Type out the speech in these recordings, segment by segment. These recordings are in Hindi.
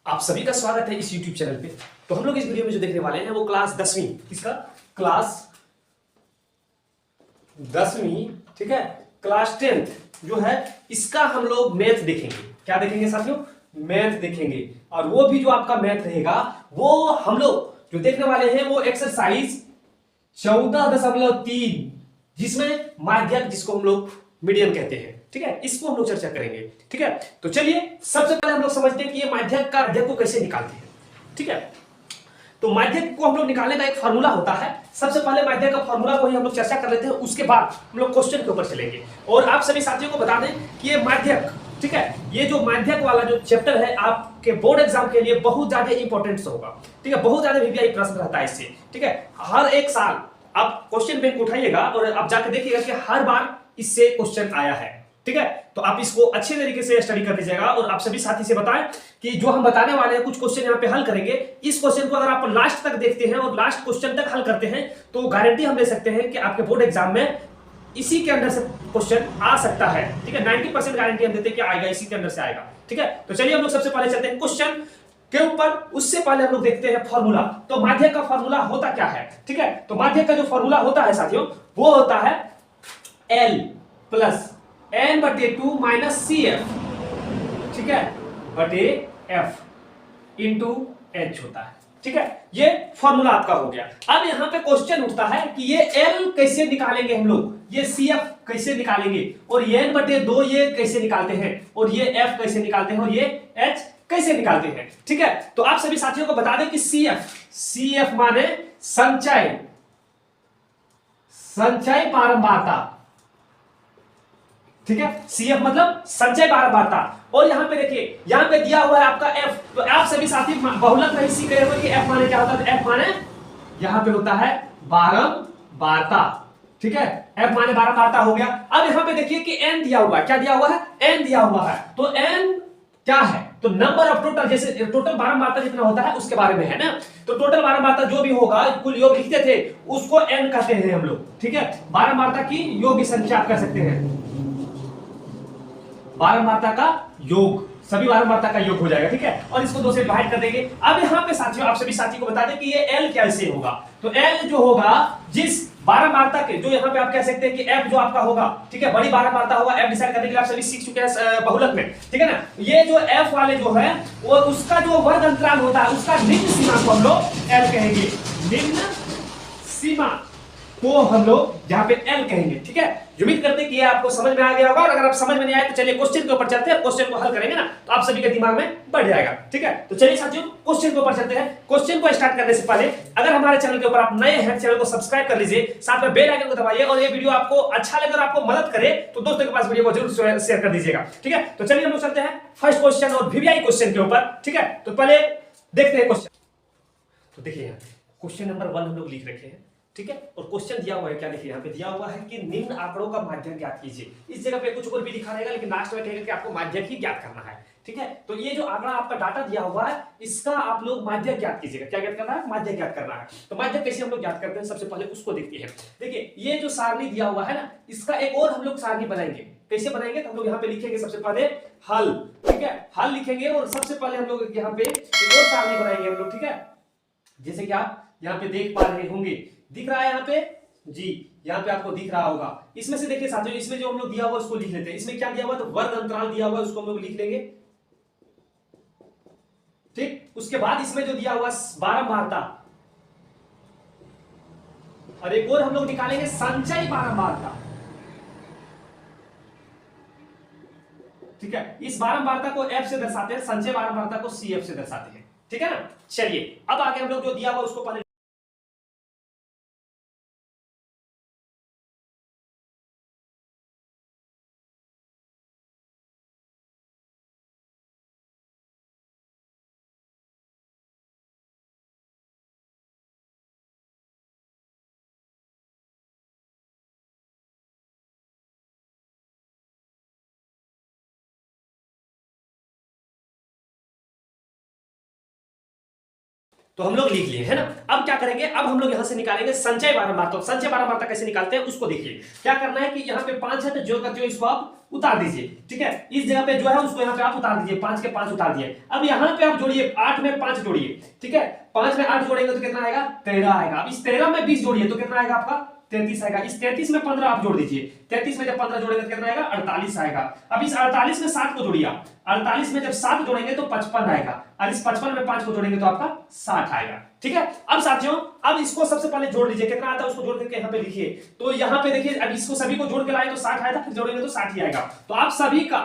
आप सभी का स्वागत है इस YouTube चैनल पे। तो हम लोग इस वीडियो में जो देखने वाले हैं वो क्लास 10वीं, किसका क्लास 10वीं, ठीक है, क्लास 10th जो है इसका हम लोग मैथ देखेंगे। क्या देखेंगे साथियों? मैथ देखेंगे। और वो भी जो आपका मैथ रहेगा वो हम लोग जो देखने वाले हैं वो एक्सरसाइज 14.3 जिसमें माध्यक, जिसको हम लोग मीडियम कहते हैं, ठीक है, इसको हम लोग चर्चा करेंगे। ठीक है, तो चलिए सबसे पहले हम लोग समझते हैं कि ये माध्यक का अध्यक को कैसे निकालते हैं। ठीक है, तो माध्यक को हम लोग निकालने का एक फार्मूला होता है। सबसे पहले माध्यक का फार्मूला को ही हम लोग चर्चा कर लेते हैं, उसके बाद हम लोग क्वेश्चन के ऊपर चलेंगे। और आप सभी साथियों को बता दें कि ये माध्यक, ठीक है, ये जो माध्यक वाला जो चैप्टर है आपके बोर्ड एग्जाम के लिए बहुत ज्यादा इंपॉर्टेंट होगा। ठीक है, बहुत ज्यादा वीवीआई प्रश्न रहता है इससे। ठीक है, हर एक साल आप क्वेश्चन बैंक उठाइएगा और आप जाके देखिएगा कि हर बार इससे क्वेश्चन आया है। ठीक है, तो आप इसको अच्छे तरीके से स्टडी कर लीजिएगा और आप सभी साथी से बताएं कि जो हम बताने वाले हैं कुछ क्वेश्चन यहाँ पे हल करेंगे। इस क्वेश्चन को अगर आप लास्ट तक देखते हैं और लास्ट क्वेश्चन तक हल करते हैं तो गारंटी हम दे सकते हैं कि आपके बोर्ड एग्जाम में इसी के अंदर से क्वेश्चन आ सकता है। ठीक है, 90% गारंटी हम देते हैं कि आएगा, इसी के अंदर से आएगा। ठीक है, तो चलिए हम लोग सबसे पहले चलते हैं क्वेश्चन के ऊपर। उससे पहले हम लोग देखते हैं फॉर्मूला। तो माध्यक का फॉर्मूला होता क्या है? ठीक है, तो माध्यक का जो फॉर्मूला होता है साथियों वो होता है L प्लस n बटे 2 माइनस सी एफ, ठीक है, बटे f इंटू एच होता है। ठीक है, ये फॉर्मूला आपका हो गया। अब यहां पे क्वेश्चन उठता है कि ये L कैसे निकालेंगे हम लोग, ये CF कैसे निकालेंगे, और ये n बटे 2 ये कैसे निकालते हैं, और ये f कैसे निकालते हैं, और ये h कैसे निकालते हैं। ठीक है, तो आप सभी साथियों को बता दें कि CF माने संचय बारंबारता। ठीक है, CF मतलब संचय बारंबारता। और यहां पे देखिए, यहां पे दिया हुआ है आपका F, तो आप सभी साथी बहुलक में ही सीख रहे हो कि F माने क्या होता है। F माने यहां पे होता है बारंबारता। ठीक है, F माने बारंबारता हो गया। अब यहां पे देखिए कि n दिया हुआ है, क्या दिया हुआ है, n दिया हुआ है। तो n क्या है, तो नंबर ऑफ टोटल, जैसे टोटल बारंबारता जितना होता है उसके बारे में है ना। तो टोटल बारंबारता जो भी होगा, कुल योग लिखते थे उसको n कहते हैं हम लोग। ठीक है, बारंबारता की योग संख्या आप कह सकते हैं, बारंबारता का योग, सभी बारंबारता का योग हो जाएगा। ठीक है, और इसको 2 से डिवाइड कर देंगे। अब यहां पे साथियों आप सभी साथी को बता दें कि ये L कैसे होगा। तो L जो होगा जिस बारंबारता के, जो यहां पे आप कह सकते हैं कि F जो आपका होगा, ठीक है, बड़ी बारंबारता होगा। F डिसाइड करने के लिए आप सभी सीख चुके हैं बहुलक में। ठीक है ना, ये जो F वाले जो है वो उसका जो वर्ग अंतराल होता है उसका निम्न सीमा को हम लोग L कहेंगे, निम्न सीमा को हम लोग यहाँ पे L कहेंगे। ठीक है, उम्मीद करते हैं कि ये आपको समझ में आ गया होगा। और अगर आप समझ में नहीं आए तो चलिए क्वेश्चन के ऊपर चलते हैं, क्वेश्चन को हल करेंगे ना तो आप सभी के दिमाग में बढ़ जाएगा। ठीक है, तो चलिए साथियों क्वेश्चन के ऊपर चलते हैं। क्वेश्चन को स्टार्ट करने से पहले अगर हमारे चैनल के ऊपर आप नए हैं, चैनल को सब्सक्राइब कर लीजिए, साथ में बेल आइकन को दबाइए, और ये वीडियो आपको अच्छा लगे और आपको मदद करे तो दोस्तों के पास वीडियो को जरूर शेयर कर दीजिएगा। ठीक है, तो चलिए हम लोग चलते हैं फर्स्ट क्वेश्चन और वीवीआई क्वेश्चन के ऊपर। ठीक है, तो पहले देखते हैं क्वेश्चन। तो देखिए यहाँ क्वेश्चन नंबर 1 हम लोग लिख रखे हैं। ठीक है, और क्वेश्चन दिया हुआ है, क्या देखिए यहाँ पे दिया हुआ है कि निम्न आंकड़ों का माध्यक ज्ञात कीजिए। इस जगह पे कुछ और भी लिखा रहेगा लेकिन लास्ट में कहेगा कि आपको माध्यक ही ज्ञात करना है। ठीक है, तो ये जो आंकड़ा आपका डाटा दिया हुआ है इसका आप लोग माध्यक ज्ञात कीजिएगा। क्या ज्ञात करना है? माध्यक ज्ञात करना है। तो माध्यक कैसे हम लोग ज्ञात करते हैं, सबसे पहले उसको देखते हैं। देखिए ये जो सारणी दिया हुआ है ना, इसका एक और हम लोग सारणी बनाएंगे। कैसे बनाएंगे? तो हम लोग यहाँ पे लिखेंगे सबसे पहले हल। ठीक है, हल लिखेंगे और सबसे पहले हम लोग यहाँ पे एक और सारणी बनाएंगे हम लोग। ठीक है, जैसे कि आप यहाँ पे देख पा रहे होंगे, दिख रहा है यहाँ पे जी, यहाँ पे आपको दिख रहा होगा। इसमें से देखिए साथियों, इसमें जो हम लोग दिया हुआ उसको लिख लेते हैं। इसमें क्या दिया हुआ, तो वर्ग अंतराल दिया हुआ उसको हम लोग लिख लेंगे। ठीक, उसके बाद इसमें जो दिया हुआ बारंबारता, और एक और हम लोग निकालेंगे संचय बारंबारता। ठीक है, इस बारंबारता को F से दर्शाते हैं, संचय बारंबारता को CF से दर्शाते हैं। ठीक है ना, चलिए अब आगे हम लोग जो दिया हुआ उसको पहले तो हम लोग लिख लिए है ना। अब क्या करेंगे, अब हम लोग यहां से निकालेंगे संचय बारंबारता। संचय बारंबारता कैसे निकालते हैं उसको देखिए। क्या करना है कि यहाँ पे 5 है तो जो करते हो इसको आप उतार दीजिए, ठीक है। इस जगह पे जो है उसको यहाँ पे आप उतार दीजिए, 5 के 5 उतार दिए। अब यहाँ पे आप जोड़िए, 8 में 5 जोड़िए, ठीक है। 5 में 8 जोड़ेंगे तो कितना आएगा, 13 आएगा। अब इस 13 में 20 जोड़िए तो कितना आएगा आपका, 33 आएगा। इस 33 में 15 आप जोड़ दीजिए, 33 में जब 15 जोड़ेंगे तो कितना आएगा, 48 आएगा। अब इस 48 में 7 को जोड़िए, 48 में जब 7 जोड़ेंगे तो 55 आएगा, और इस 55 में 5 को जोड़ेंगे तो आपका 60 आएगा, ठीक है। अब साथियों, अब इसको सबसे पहले जोड़ लीजिए, कितना आता है उसको जोड़ करके यहाँ पे लिखिए। तो यहाँ पे देखिए, अब इसको सभी को जोड़ के लाए तो 60 आया था, फिर जोड़ेंगे तो 60 ही आएगा। तो आप सभी का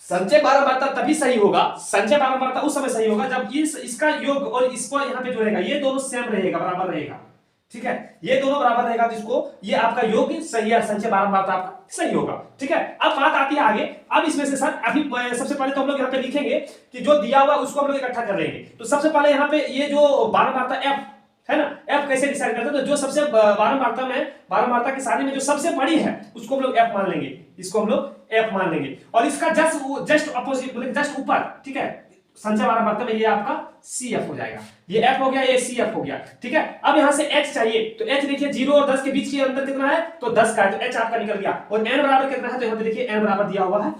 संचय बारंबारता तभी सही होगा, संचय बारंबारता उस समय सही होगा जब इसका योग और इसको यहाँ पे जोड़ेगा, ये दोनों सेम रहेगा, बराबर रहेगा, ठीक है। ये दोनों बराबर रहेगा तो इसको, ये आपका योग सही है, संचय बारंबारता आपका सही होगा, ठीक है। अब बात आती है आगे। अब इसमें से सर अभी सबसे पहले तो हम लोग यहाँ पे लिखेंगे कि जो दिया हुआ उसको हम लोग इकट्ठा कर लेंगे। तो सबसे पहले यहाँ पे ये जो बारंबारता एफ है ना, एफ कैसे डिसाइड करते हैं, तो जो सबसे बारंबारता की सारणी में जो सबसे बड़ी है उसको हम लोग एफ मान लेंगे, इसको हम लोग एफ मान लेंगे। और इसका जस्ट अपोजिट मतलब जस्ट ऊपर, ठीक है, संचय बारंबारता में ये आपका सी एफ हो जाएगा। ये एफ हो गया, ये सी एफ हो गया, ठीक है। अब यहां से एच चाहिए, तो एच देखिए 0 और 10 के बीच के अंतर कितना है, तो 10 का है, तो एच आपका निकल गया। और एन बराबर कितना है, तो यहां पे देखिए एन बराबर दिया हुआ है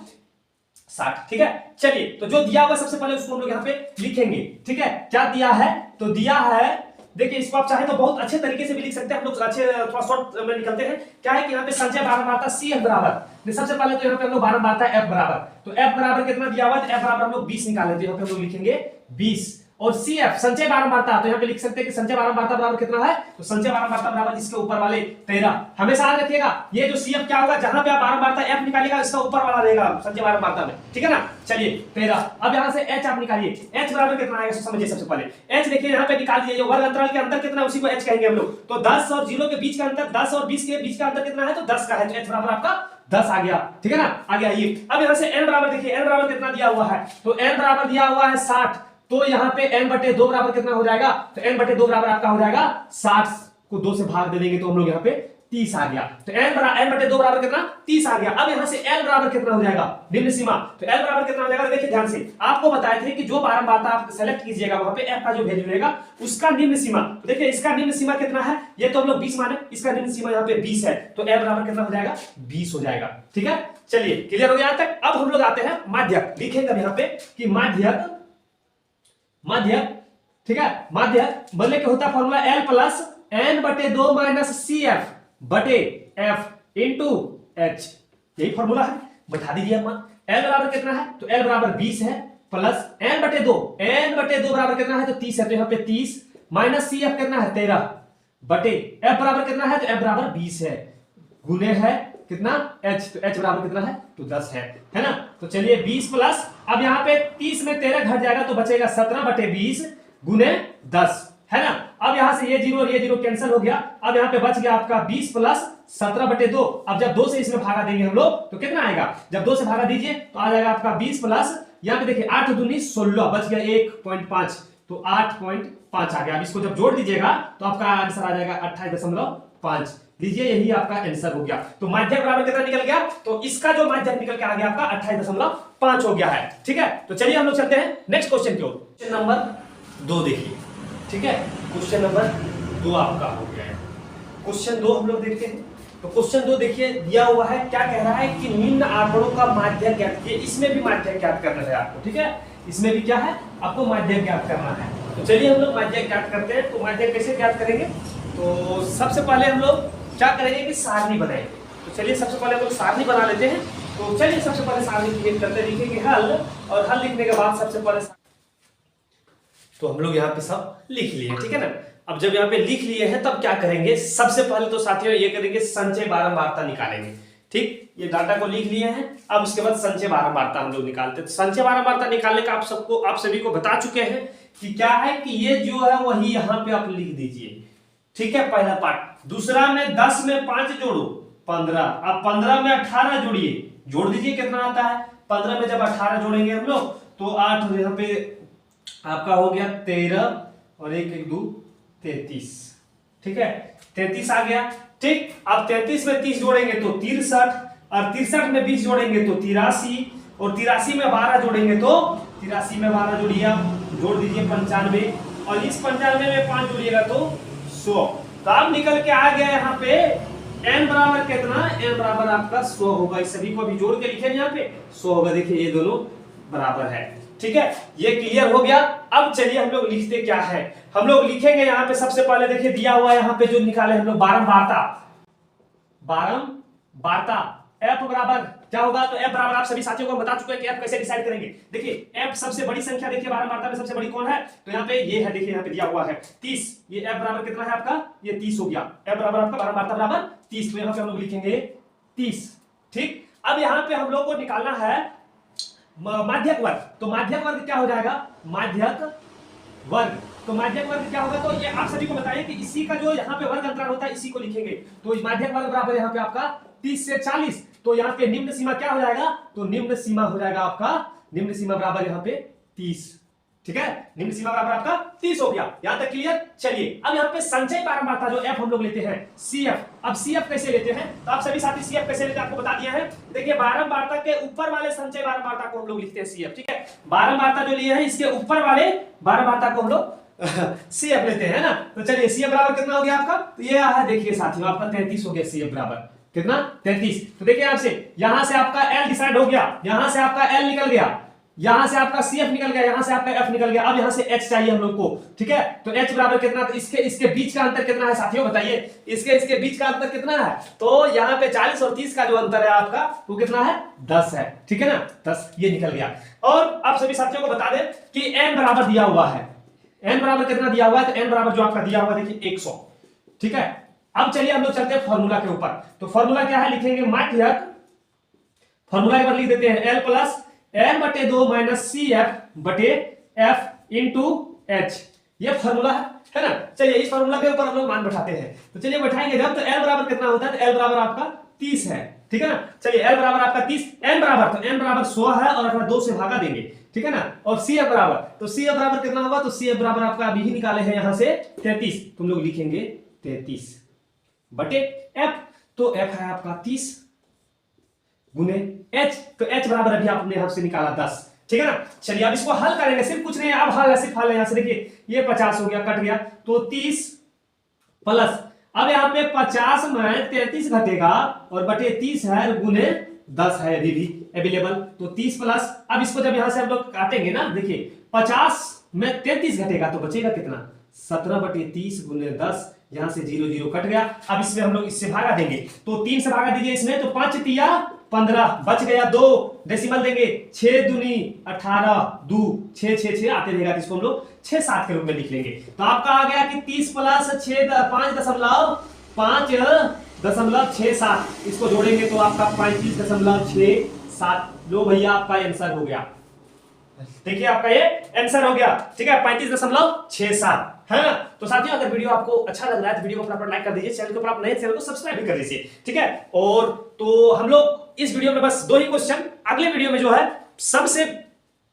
60, ठीक है। चलिए, तो जो दिया हुआ सबसे पहले उसको हम लोग यहाँ पे लिखेंगे, ठीक है। क्या दिया है, तो दिया है, देखिए इसको आप चाहे तो बहुत अच्छे तरीके से भी लिख सकते हैं, हम लोग अच्छे थोड़ा शॉर्ट में निकलते हैं। क्या है कि यहाँ पे संचय बारंबारता सी एफ बराबर, सबसे पहले तो यहाँ पे हम लोग बारंबारता एफ बराबर, तो एफ बराबर कितना दिया हुआ है, एफ बराबर हम लोग 20 निकाल लेते हैं, यहाँ पे हम लोग लिखेंगे 20। और सी एफ संचय बारंबारता, तो यहाँ पे लिख सकते हैं कि संचय बारंबारता बराबर कितना है, तो संचय बारंबारता बराबर इसके ऊपर वाले 13। हमेशा याद रखिएगा, ये जो सी एफ क्या होगा, जहां पे आप बारंबारता एफ निकालिएगा इसका ऊपर वाला रहेगा संचय बारंबारता में, ठीक है ना। चलिए 13। अब यहां से एच आप निकालिए, एच बराबर कितना आएगा समझिए। सबसे पहले एच देखिए यहाँ पे निकाल दिए, जो वर्ग अंतराल के अंतर कितना है उसी को एच कहेंगे हम लोग। तो 10 और 0 के बीच का अंतर, 10 और 20 के बीच का अंतर कितना है, तो 10 का है, तो एच बराबर आपका 10 आ गया, ठीक है ना। आगे आइए, अब यहां से n बराबर देखिए, n बराबर कितना दिया हुआ है, तो n बराबर दिया हुआ है 60। तो यहाँ पे n/2 बराबर कितना हो जाएगा, तो n/2 बराबर आपका हो जाएगा 60 को 2 से भाग दे देंगे तो हम लोग यहाँ पे 30 आ गया। तो n/2 बराबर कितना, 30 आ गया। अब यहाँ से l बराबर कितना हो जाएगा, निम्न सीमा, तो l बराबर कितना हो जाएगा, देखिए ध्यान से, आपको बताए थे कि जो बारंबारता आप सेलेक्ट कीजिएगा वहां पे f का जो वैल्यू रहेगा उसका निम्न सीमा, तो देखिए इसका निम्न सीमा कितना है, ये तो हम लोग 20 माने, इसका निम्न सीमा यहाँ पे 20 है, तो l बराबर कितना हो जाएगा, 20 हो जाएगा, ठीक है। चलिए क्लियर हो गया यहाँ तक। अब हम लोग आते हैं माध्यक, लिखेंगे यहाँ पे कि माध्यक, ठीक है, माध्यक मतलब क्या होता है formula L plus n/2 minus C F बटे एफ इंटू एच, यही फॉर्मूला है, बैठा दीजिए मान। L बराबर कितना है, तो L बराबर 20 है, प्लस n/2 बराबर कितना है, तो 30 है, तो यहाँ पे 30 माइनस सी एफ कितना है 13 बटे एफ बराबर कितना है, तो एफ बराबर 20 है, गुने है कितना h, तो h बराबर कितना है, तो 10 है ना। तो चलिए 20 प्लस, अब यहाँ पे 30 में 13 घट जाएगा तो बचेगा 17/20 गुने 10, है ना। अब यहाँ से ये 0 और ये 0 कैंसिल हो गया। अब यहाँ पे बच गया आपका 20 प्लस 17/2। अब जब 2 से इसमें भागा देंगे हम लोग तो कितना आएगा, जब 2 से भागा दीजिए तो आ जाएगा आपका 20 प्लस, यहाँ पे देखिए 8 दूनी 16, बच गया 1.5, तो 8.5 आ गया। अब इसको जब जोड़ दीजिएगा तो आपका आंसर आ जाएगा 28.5, लीजिए यही आपका आंसर हो गया। तो माध्यक बराबर कितना निकल गया, तो इसका जो माध्यक निकल के आ गया आपका 28.5 हो गया है, ठीक है। तो चलिए हम लोग चलते हैं नेक्स्ट क्वेश्चन की ओर। क्वेश्चन नंबर 2 देखिए, ठीक है, क्वेश्चन नंबर 2 आपका हो गया है। क्वेश्चन 2 हम लोग देखते हैं। तो क्वेश्चन 2 देखिए दिया हुआ है, क्या कह रहा है कि निम्न आंकड़ों का माध्यक ज्ञात कीजिए। इसमें भी माध्यक ज्ञात करना है आपको, ठीक है, इसमें भी क्या है, आपको माध्यक ज्ञात करना है। तो चलिए हम लोग माध्यक ज्ञात करते हैं। तो माध्यक कैसे ज्ञात करेंगे, तो सबसे पहले हम लोग क्या करेंगे कि सारणी बनाएंगे। तो चलिए सबसे पहले हम लोग सारणी बना लेते हैं। तो चलिए सबसे पहले सारणी क्रिएट करते हैं, लिखेंगे हल, और हल लिखने के बाद सबसे पहले तो हम लोग यहाँ पे सब लिख लिए, ठीक है ना। अब जब यहाँ पे लिख लिए हैं तब क्या करेंगे, सबसे पहले तो साथियों ये करेंगे संचय बारंबारता निकालेंगे, ठीक। ये डाटा को लिख लिए हैं, अब उसके बाद संचय बारंबारता हम लोग निकालते हैं। तो संचय बारंबारता निकालने का आप सभी को बता चुके हैं कि क्या है कि ये जो है वही यहाँ पे आप लिख दीजिए, ठीक है, पहला पार्ट। दूसरा में 10 में 5 जोड़ो 15, अब 15 में 18 जोड़िए, जोड़ दीजिए कितना आता है, 15 में जब 18 जोड़ेंगे हम लोग तो 8 यहाँ पे आपका हो गया 13 और 1 1 2 33, ठीक है, 33 आ गया, ठीक। अब 33 में 30 जोड़ेंगे तो 63, और 63 में 20 जोड़ेंगे तो 83, और 83 में 12 जोड़ेंगे तो 83 में 12 जोड़िए, जोड़ दीजिए 95, और इस 95 में 5 जोड़िएगा तो 100। तो अब निकल के आ गया यहाँ पे n बराबर कितना, n बराबर आपका 100 होगा। इस सभी को अभी जोड़ के लिखे यहाँ पे 100 होगा। देखिए ये दोनों बराबर है, ठीक है, ये क्लियर हो गया। अब चलिए हम लोग लिखते क्या है, हम लोग लिखेंगे यहाँ पे सबसे पहले देखिए दिया हुआ है यहाँ पे जो निकाले हम लोग बारंबारता f बराबर क्या होगा। तो f बराबर आप सभी साथियों को बता चुके हैं कि f कैसे डिसाइड करेंगे। देखिए f सबसे बड़ी संख्या, देखिए बारंबारता में सबसे बड़ी कौन है, तो यहाँ पे ये है, देखिए यहाँ पे दिया हुआ है 30। ये f बराबर कितना है आपका, ये 30 हो गया। f बराबर आपका बारंबारता बराबर 30, तो यहाँ पे हम लोग लिखेंगे 30, ठीक। अब यहाँ पे हम लोग को निकालना है माध्यक वर्ग। तो माध्यक वर्ग क्या हो जाएगा, माध्यक वर्ग। तो माध्यक वर्ग क्या होगा, तो ये आप सभी को बताइए कि इसी का जो यहाँ पे वर्ग अंतराल होता है इसी को लिखेंगे। तो माध्यक वर्ग बराबर यहाँ पे आपका 30 से 40। तो यहाँ पे निम्न सीमा क्या हो जाएगा, तो निम्न सीमा हो जाएगा आपका, निम्न सीमा बराबर यहाँ पे 30, ठीक है, निम्न सीमा बराबर आपका 30 हो गया। यहां तक क्लियर। चलिए अब यहाँ पे संचय बारंबारता जो f हम लोग लेते हैं CF। अब CF कैसे लेते हैं, तो आप सभी साथी CF कैसे लेते हैं आपको बता दिया है। देखिए बारंबारता के ऊपर वाले संचय बारंबारता को हम लोग लिखते हैं CF, ठीक है। बारंबारता जो लिए हैं इसके ऊपर वाले बारंबारता को हम लोग CF लेते हैं ना। तो चलिए CF बराबर कितना हो गया आपका, तो ये है देखिए साथियों आपका 33 हो गया। CF बराबर कितना, 33। तो देखिए आपसे यहां से आपका L डिसाइड हो गया, यहां से आपका L निकल गया, यहां से आपका CF निकल गया, यहां से आपका F निकल गया। अब यहां से H चाहिए हम लोग को, ठीक है। तो H बराबर कितना, तो इसके बीच का अंतर कितना है साथियों बताइए, इसके बीच का अंतर कितना है। तो यहां पे 40 और 30 का जो अंतर है आपका वो कितना है, 10 है, ठीक है ना, 10 ये निकल गया। और आप सभी साथियों को बता दें कि n बराबर दिया हुआ है, n बराबर कितना दिया हुआ है, तो n बराबर जो आपका दिया हुआ है देखिए 100, ठीक है। अब चलिए हम लोग चलते हैं फॉर्मूला के ऊपर। तो फॉर्मूला क्या है, लिखेंगे माध्यक, फॉर्मूला एक बार लिख देते हैं L प्लस n बटे 2 माइनस CF बटे F इंटू H। ये फॉर्मूला है ना। चलिए इस फॉर्मूला के ऊपर हम लोग मान बैठाते हैं। तो चलिए बैठाएंगे जब, तो L बराबर कितना होता है, तो L बराबर आपका 30 है, ठीक है ना। चलिए L बराबर आपका 30, n बराबर, तो n बराबर 100 है और अपना 2 से भागा देंगे, ठीक है ना। और CF बराबर, तो CF बराबर कितना होगा, तो CF बराबर आपका अभी ही निकाले हैं यहां से 33। तुम लोग लिखेंगे 33 बटे F, तो F है आपका 30 गुने H, तो H बराबर अभी आपने यहां से निकाला 10, ठीक है ना। चलिए अब इसको हल करेंगे, सिर्फ कुछ नहीं है, अब हल है, सिर्फ हल है। यहां से देखिए ये 50 हो गया, कट गया, तो 30 प्लस, अब यहाँ पे 50 में 33 घटेगा और बटे 30 है गुने 10 है अभी भी अवेलेबल, तो 30 प्लस, अब इसको जब यहां से हम लोग काटेंगे ना, देखिए 50 में 33 घटेगा तो बचेगा कितना, 17 बटे 30 गुने 10, यहां से 0 0 कट गया। अब इसमें हम लोग इससे भागा देंगे, तो 3 से भागा दीजिए इसमें, तो 5 तिया 15 बच गया, 2 डेसिमल देंगे, 6 दूनी 18, 2 6 6 6 आते रहेगा, तो इसको हम लोग 6 7 के रूप में लिख लेंगे। तो आपका आ गया कि 30 प्लस 5.67, इसको जोड़ेंगे तो आपका 35.67। लो भैया आपका आंसर हो गया, देखिए आपका ये आंसर हो गया, ठीक है, 35.67 है ना। तो साथियों अगर वीडियो आपको अच्छा लग रहा है तो वीडियो को फटाफट लाइक कर दीजिए, चैनल के ऊपर आप नए चैनल को सब्सक्राइब भी कर लीजिए, ठीक है। और तो हम लोग इस वीडियो में बस 2 ही क्वेश्चन, अगले वीडियो में जो है सबसे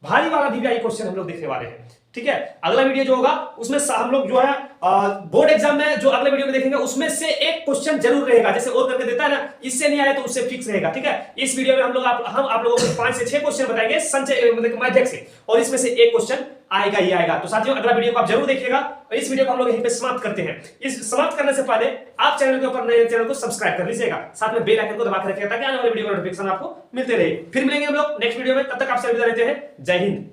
भारी वाला दिव्याई क्वेश्चन हम लोग देखने वाले हैं, ठीक है। अगला वीडियो जो होगा उसमें हम लोग जो है बोर्ड एग्जाम में जो अगले वीडियो में देखेंगे उसमें से एक क्वेश्चन जरूर रहेगा, जैसे और करके देता है ना, इससे नहीं आया तो उससे फिक्स रहेगा, ठीक है। इस वीडियो में हम आप लोगों को 5 से 6 क्वेश्चन बताएंगे संचय मतलब माध्यक से, और इसमें से एक क्वेश्चन आएगा ही आएगा। तो साथियों अगला वीडियो को आप जरूर देखिएगा, और इस वीडियो को हम लोग यहीं पे समाप्त करते हैं। इस समाप्त करने से पहले आप चैनल के ऊपर नए चैनल को सब्सक्राइब कर लीजिएगा, साथ में बेल आइकन को दबा के रखिएगा ताकि आने वाले वीडियो का नोटिफिकेशन आपको मिलते रहे। फिर मिलेंगे हम लोग नेक्स्ट वीडियो में, तब तक आपसे अलविदा लेते हैं। जय हिंद।